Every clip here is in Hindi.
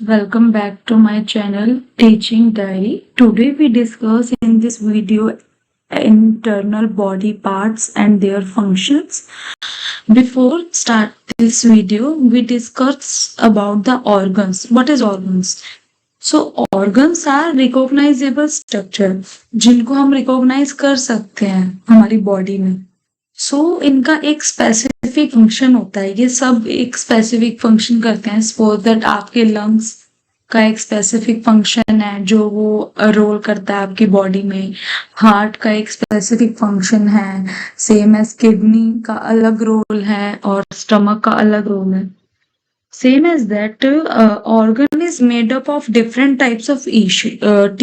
Welcome back to my channel Teaching Diary. Today we discuss in this video internal body parts and their functions. Before start this video, we discuss about the organs. What is organs? So organs are recognizable structure जिनको हम recognize कर सकते हैं हमारी body में. इनका एक स्पेसिफिक फंक्शन होता है. ये सब एक स्पेसिफिक फंक्शन करते हैं. सपोज दैट आपके लंग्स का एक स्पेसिफिक फंक्शन है जो वो रोल करता है आपकी बॉडी में. हार्ट का एक स्पेसिफिक फंक्शन है. सेम एज किडनी का अलग रोल है और स्टमक का अलग रोल है. Same as that, organ is made up of different types of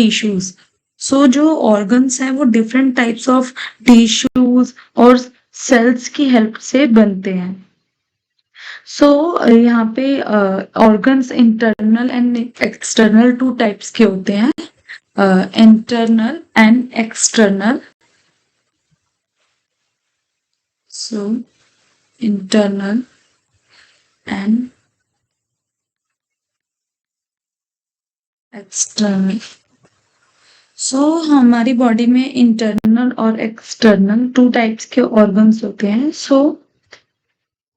tissues. So जो organs हैं वो different types of tissues और cells की help से बनते हैं. So यहाँ पे organs internal and external two types के होते हैं. Internal and external. So internal and external. हमारी बॉडी में इंटरनल और एक्सटर्नल टू टाइप्स के ऑर्गन्स होते हैं.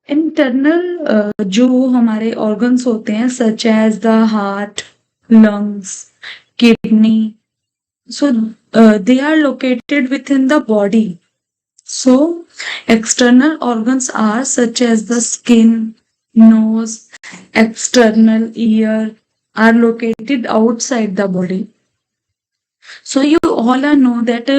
इंटरनल जो हमारे ऑर्गन्स होते हैं such as the heart, lungs, kidney, they are located within the body. External organs are such as the skin, nose, external ear are located outside the body. You all know that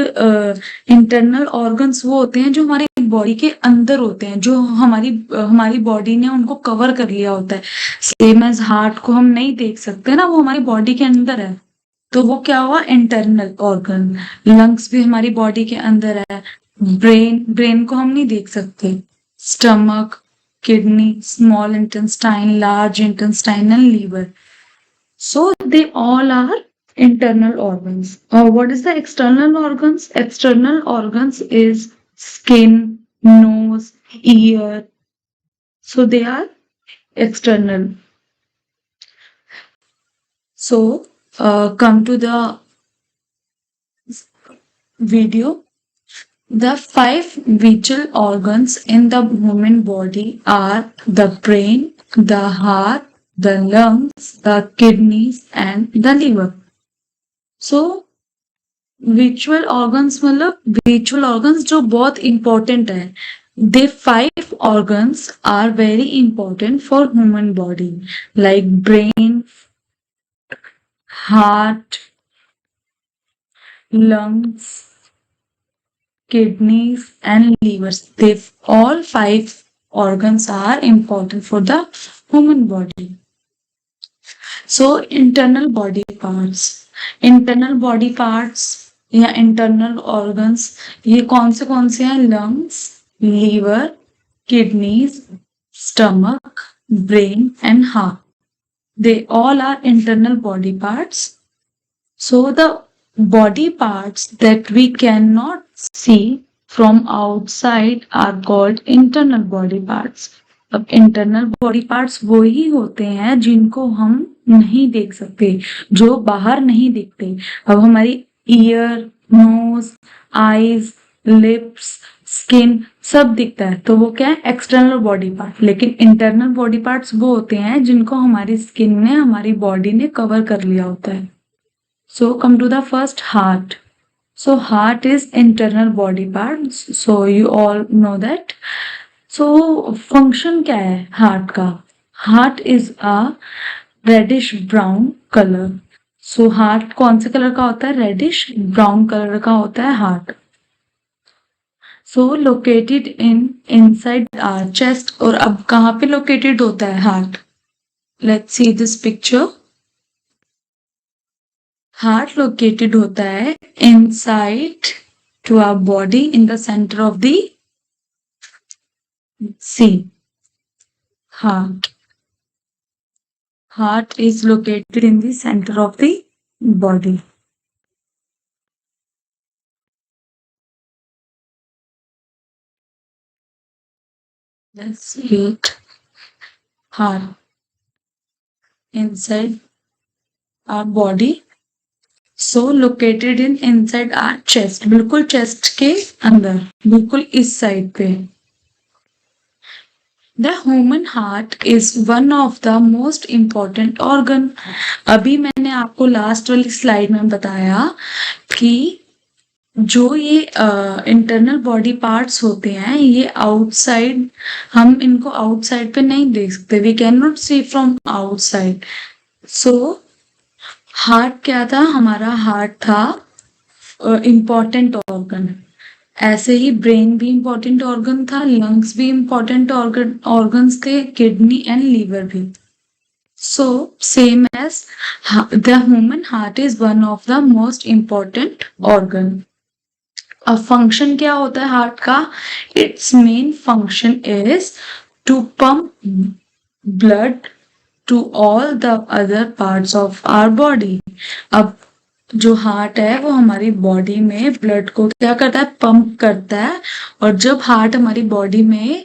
internal organs वो होते हैं जो हमारी बॉडी के अंदर होते हैं, जो हमारी बॉडी ने उनको कवर कर लिया होता है. सेम एज हार्ट को हम नहीं देख सकते ना, वो हमारी बॉडी के अंदर है, तो वो क्या हुआ इंटरनल ऑर्गन. लंग्स भी हमारी बॉडी के अंदर है. ब्रेन को हम नहीं देख सकते. Stomach, kidney, small intestine, large intestine and liver. They all are internal organs. What is the external organs? External organs is skin, nose, ear. They are external. Come to the video. The 5 vital organs in the human body are the brain, the heart, the lungs, the kidneys and the liver. Visual organs मतलब विजुअल ऑर्गन्स जो बहुत इंपॉर्टेंट है. They 5 organs are very important for human body like brain, heart, lungs, kidneys and livers. They all 5 organs are important for the human body. Internal body parts. Internal body parts या internal organs ये कौन से हैं? Lungs, liver, kidneys, stomach, brain and heart. They all are internal body parts. The body parts that we cannot see from outside are called internal body parts. अब इंटरनल बॉडी पार्ट्स वो ही होते हैं जिनको हम नहीं देख सकते, जो बाहर नहीं दिखते. अब हमारी ear, nose, eyes, lips, skin सब दिखता है, तो वो क्या है? External body part. लेकिन इंटरनल बॉडी पार्ट्स वो होते हैं जिनको हमारी स्किन ने, हमारी बॉडी ने कवर कर लिया होता है. Come to the first, heart. Heart is internal body part. You all know that. Function क्या है heart का? Heart is a reddish brown color. Heart कौन से कलर का होता है? Reddish brown color का होता है heart. Located inside our chest. और अब कहाँ पे located होता है heart? Let's see this picture. Heart located होता है inside to our body in the centre of the sea. Heart is located in the center of the body. Let's see it. Heart inside our body, so located in inside our chest, बिल्कुल chest के अंदर, बिल्कुल इस साइड पे. The human heart is one of the most important organ. अभी मैंने आपको लास्ट वाली स्लाइड में बताया कि जो ये इंटरनल बॉडी पार्ट्स होते हैं, ये आउटसाइड, हम इनको आउटसाइड पे नहीं देख सकते. We can not see from outside. So heart क्या था? हमारा हार्ट था इम्पॉर्टेंट ऑर्गन. ऐसे ही ब्रेन भी इम्पॉर्टेंट ऑर्गन था, लंग्स भी इम्पॉर्टेंट ऑर्गन्स थे, किडनी एंड लीवर भी. So same as the human heart is one of the most important organ. अब फंक्शन क्या होता है हार्ट का? Its main function is to pump blood to all the other parts of our body. अब जो हार्ट है वो हमारी बॉडी में ब्लड को क्या करता है? पंप करता है. और जब हार्ट हमारी बॉडी में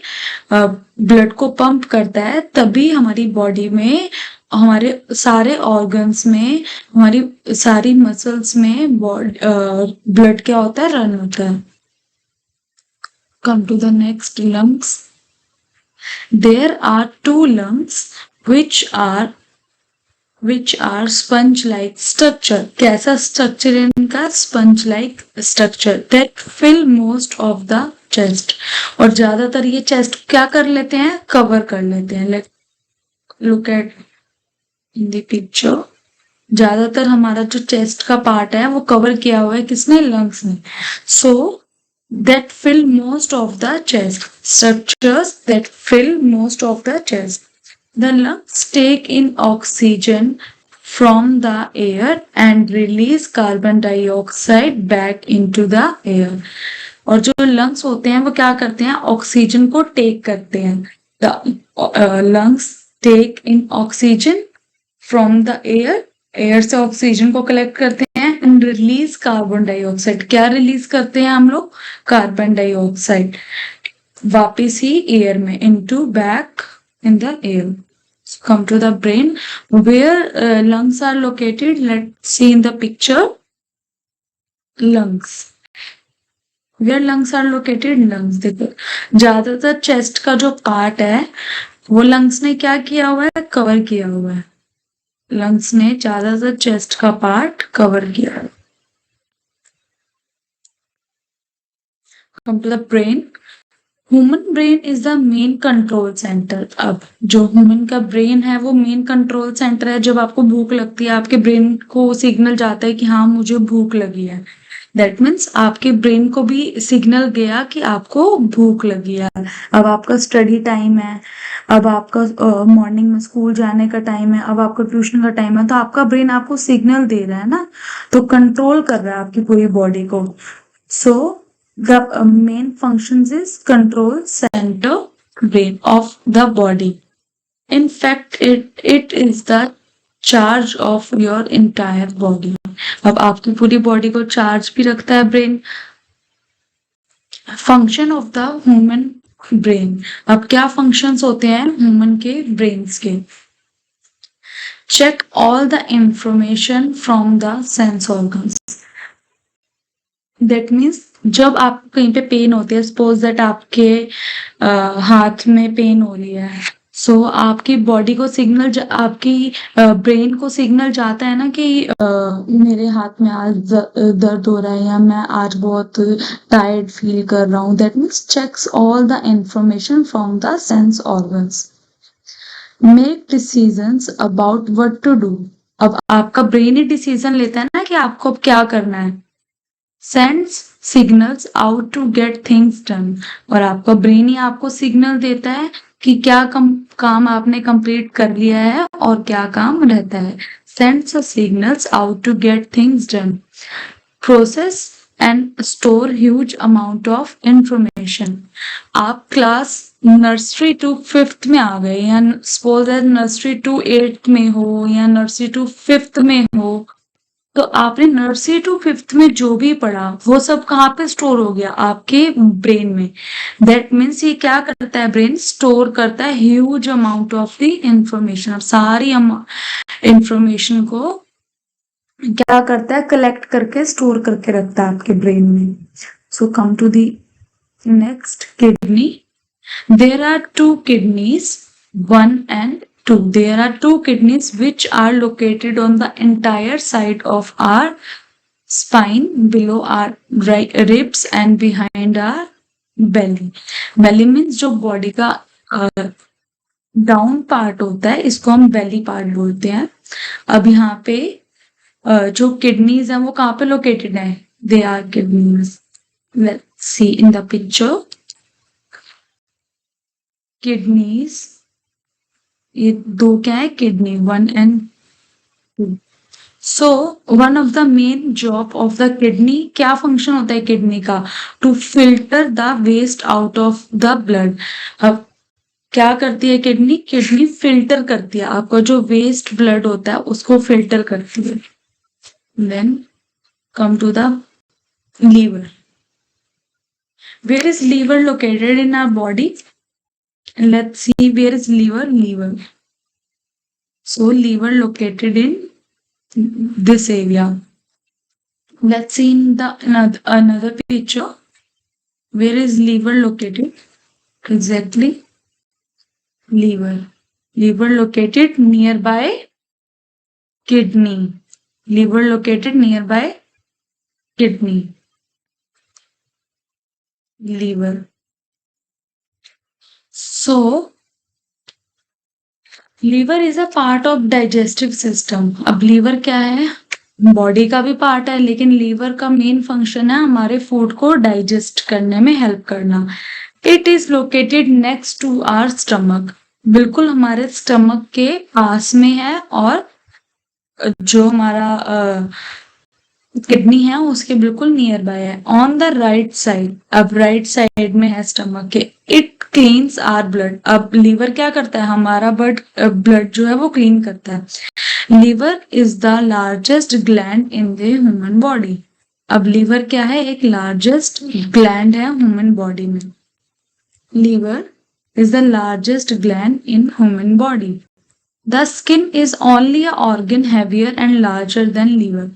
ब्लड को पंप करता है, तभी हमारी बॉडी में, हमारे सारे ऑर्गन्स में, हमारी सारी मसल्स में ब्लड क्या होता है? रन होता है. Come to the next, lungs. There are 2 lungs which are sponge like structure. कैसा स्ट्रक्चर है इनका? sponge like structure that fill most of the chest. और ज्यादातर ये चेस्ट क्या कर लेते हैं? कवर कर लेते हैं. Let's look at in the picture. ज्यादातर हमारा जो चेस्ट का पार्ट है वो कवर किया हुआ है किसने? लंग्स ने. So that fill most of the chest. Structures that fill most of the chest. The lungs take in oxygen from the air and release carbon dioxide back into the air. और जो lungs होते हैं वो क्या करते हैं? ऑक्सीजन को टेक करते हैं. The lungs take in oxygen from the air. Air से ऑक्सीजन को कलेक्ट करते हैं and release carbon dioxide. क्या रिलीज करते हैं हम लोग? कार्बन डाइऑक्साइड वापिस ही एयर में, into back in the air. Come to the brain, where lungs are located. Let's see in the picture. Lungs. Where lungs are located? Lungs. देखो ज्यादातर चेस्ट का जो पार्ट है वो लंग्स ने क्या किया हुआ है? कवर किया हुआ है. लंग्स ने ज्यादातर चेस्ट का पार्ट कवर किया है. Come to the brain. Human brain is the main control centre. अब जो ह्यूमन का ब्रेन है वो मेन कंट्रोल सेंटर है. जब आपको भूख लगती है, आपके ब्रेन को सिग्नल जाता है कि हाँ मुझे भूख लगी है. दैट मीन्स आपके ब्रेन को भी सिग्नल गया कि आपको भूख लगी है. अब आपका स्टडी टाइम है, अब आपका मॉर्निंग में स्कूल जाने का टाइम है, अब आपका ट्यूशन का टाइम है, तो आपका ब्रेन आपको सिग्नल दे रहा है ना, तो कंट्रोल कर रहा है आपकी पूरी बॉडी को. सो the main functions is control center brain of the body. In fact, it is the charge of your entire body. अब आपकी पूरी बॉडी को चार्ज भी रखता है brain. Function of the human brain. अब क्या फंक्शंस होते हैं ह्यूमन के ब्रेन्स के? Check all the information from the sense organs. That means जब आपको कहीं पे पेन होती है, सपोज दैट आपके हाथ में पेन हो रही है, सो आपकी बॉडी को सिग्नल, आपकी ब्रेन को सिग्नल जाता है ना कि मेरे हाथ में आज दर्द हो रहा है या मैं आज बहुत टायर्ड फील कर रहा हूँ. That means checks all the information from the sense organs. Make decisions about what to do. अब आपका ब्रेन ही डिसीजन लेता है ना कि आपको अब क्या करना है. Sends signals out to get things done. और आपका ब्रेन ही आपको सिग्नल देता है कि क्या काम आपने कंप्लीट कर लिया है और क्या काम रहता है. Sends signals out to get things done. Process and store huge amount of information. आप क्लास नर्सरी टू 5th में आ गए, या suppose that nursery to 8th में हो या नर्सरी टू 5th में हो, तो आपने नर्सरी टू 5th में जो भी पढ़ा वो सब कहाँ पे स्टोर हो गया? आपके ब्रेन में. दैट मीन्स ये क्या करता है? ब्रेन स्टोर करता है huge amount of the information. सारी इंफॉर्मेशन को क्या करता है, कलेक्ट करके स्टोर करके रखता है आपके ब्रेन में। So come to the next, kidney. There are two kidneys, 1 and 2. There are two kidneys which are located on the entire side of our spine, below our ribs and behind our belly. Belly means जो body का डाउन पार्ट होता है, इसको हम बेली पार्ट बोलते हैं। अब यहाँ पे जो किडनीज हैं वो कहाँ पे लोकेटेड है? They are kidneys. Let's see in the picture. Kidneys, ये दो क्या है? Kidney 1 and 2। So one of the main job of the kidney, क्या फंक्शन होता है किडनी का? To filter the waste out of the blood. अब क्या करती है किडनी? किडनी फिल्टर करती है, आपका जो वेस्ट ब्लड होता है उसको फिल्टर करती है। Then come to the liver. Where is liver located in our body? Let's see where is liver. So liver located in this area. Let's see in the another picture. Where is liver located? Exactly. Liver located nearby kidney. Liver located nearby kidney. Liver. So liver is a part of digestive system. अब लीवर क्या है? बॉडी का भी पार्ट है, लेकिन लीवर का मेन फंक्शन है हमारे फूड को डाइजेस्ट करने में हेल्प करना। It is located next to our stomach. बिल्कुल हमारे स्टमक के पास में है, और जो हमारा किडनी है उसके बिल्कुल नियर बाय है, ऑन द राइट साइड। अब राइट साइड में है स्टमक के। It cleans our blood. अब लीवर क्या करता है? हमारा ब्लड जो है वो क्लीन करता है। Liver is the largest gland in the human body. अब लीवर क्या है? एक लार्जेस्ट ग्लैंड है ह्यूमन बॉडी में। Liver is the largest gland in human body. The skin is only a organ heavier and larger than liver.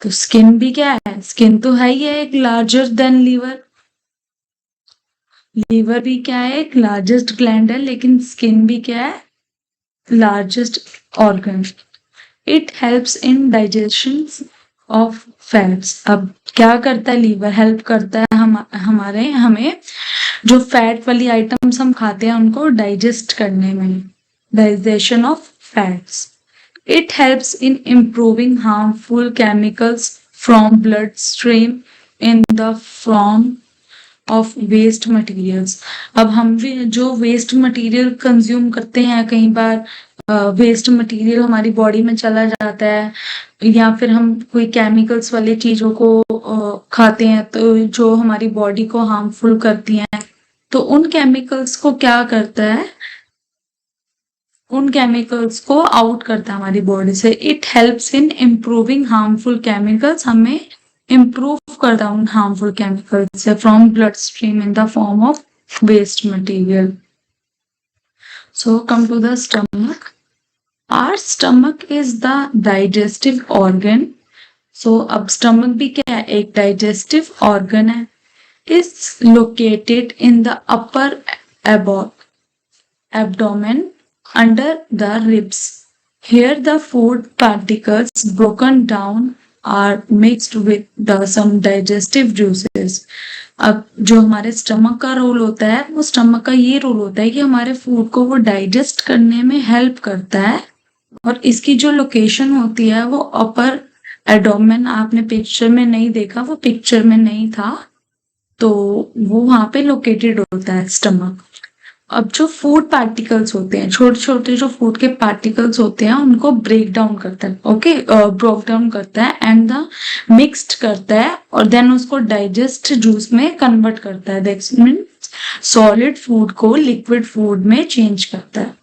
तो स्किन भी क्या है? स्किन तो है ही है एक लार्जर देन लीवर। लीवर भी क्या है? एक लार्जेस्ट ग्लैंड है, लेकिन स्किन भी क्या है? Largest organ. It helps in digestion of fats. अब क्या करता है लीवर? हेल्प करता है हमें जो फैट वाली आइटम्स हम खाते हैं उनको डाइजेस्ट करने में, digestion of fats. It helps in improving harmful chemicals from bloodstream in the form of waste materials. अब हम भी जो वेस्ट मटेरियल कंज्यूम करते हैं, कई बार वेस्ट मटेरियल हमारी बॉडी में चला जाता है, या फिर हम कोई केमिकल्स वाली चीजों को खाते हैं तो जो हमारी बॉडी को हार्मफुल करती हैं, तो उन केमिकल्स को क्या करता है? उन केमिकल्स को आउट करता है हमारी बॉडी से। It helps in improving harmful chemicals. हमें इम्प्रूव करता है उन हार्मफुल केमिकल्स से from blood stream in the form of waste material. So come to the stomach. Our stomach is the digestive organ. So अब स्टमक भी क्या है? एक डाइजेस्टिव ऑर्गन है। Is located in the upper abdomen under the ribs. Here the food particles broken down are mixed with some digestive juices. अब जो हमारे स्टमक का रोल होता है, वो स्टमक का ये रोल होता है कि हमारे फूड को वो डाइजेस्ट करने में हेल्प करता है, और इसकी जो लोकेशन होती है वो अपर एडोमेन। आपने पिक्चर में नहीं देखा, वो पिक्चर में नहीं था, तो वो वहां पे लोकेटेड होता है स्टमक। अब जो फूड पार्टिकल्स होते हैं, छोटे छोटे जो फूड के पार्टिकल्स होते हैं, उनको ब्रेक डाउन करता है, ओके, ब्रोक डाउन करता है एंड द मिक्स्ड करता है, और देन उसको डाइजेस्ट जूस में कन्वर्ट करता है। दैट्स मीन्स सॉलिड फूड को लिक्विड फूड में चेंज करता है।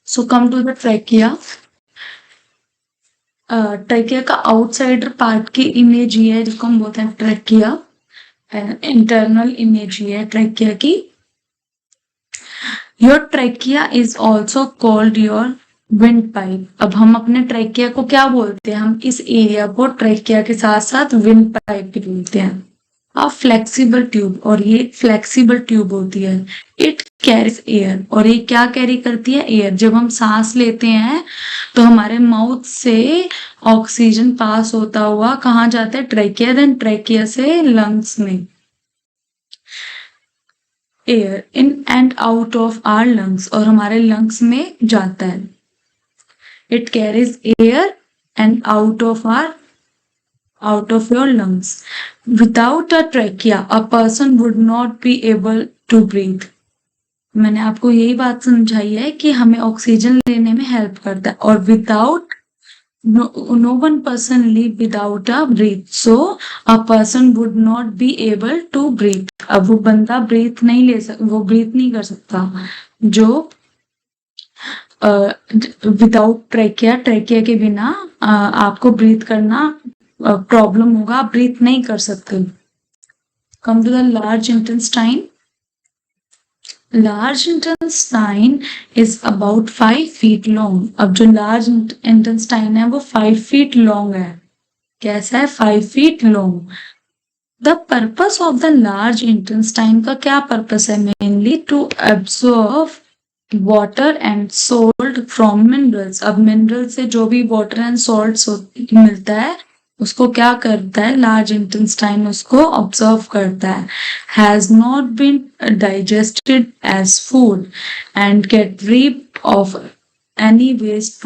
So come to the trachea. Trachea का आउटसाइडर पार्ट की इमेज ये है, जिसको हम बोलते हैं ट्रैकिया। इंटरनल इमेज ये है ट्रैकिया की। Your trachea is also called your wind pipe. अब हम अपने ट्रैकिया को क्या बोलते हैं? हम इस एरिया को ट्रैकिया के साथ साथ विंड पाइप भी बोलते हैं। अ फ्लेक्सिबल ट्यूब, और ये एक फ्लेक्सिबल ट्यूब होती है। इट कैरीज एयर, और ये क्या कैरी करती है? एयर। जब हम सांस लेते हैं तो हमारे माउथ से ऑक्सीजन पास होता हुआ कहाँ जाता है? ट्रैकिया, देन ट्रैकिया से लंग्स में air in and out of our lungs, और हमारे लंग्स में जाता है। It carries air and out of your lungs. Without a trachea, a person would not be able to breathe. मैंने आपको यही बात समझाई है कि हमें ऑक्सीजन लेने में हेल्प करता है, और without no one person live without a breath, so a person would not be able to breathe. अब वो बंदा वो ब्रीथ नहीं कर सकता जो विदाउट ट्रैकिया, ट्रैकिया के बिना आपको ब्रीथ करना प्रॉब्लम होगा, आप ब्रीथ नहीं कर सकते। Come to the large intestine. Large intestine is about 5 feet long. अब जो लार्ज इंटेस्टाइन है वो 5 फीट लॉन्ग है। कैसा है? 5 feet long. The purpose of the large intestine का क्या पर्पस है? Mainly to absorb water and salt from minerals. अब मिनरल से जो भी वाटर एंड सोल्ट मिलता है उसको क्या करता है? लार्ज इंटेस्टाइन उसको ऑब्जर्व करता है। Has not been digested as food and get rid of any waste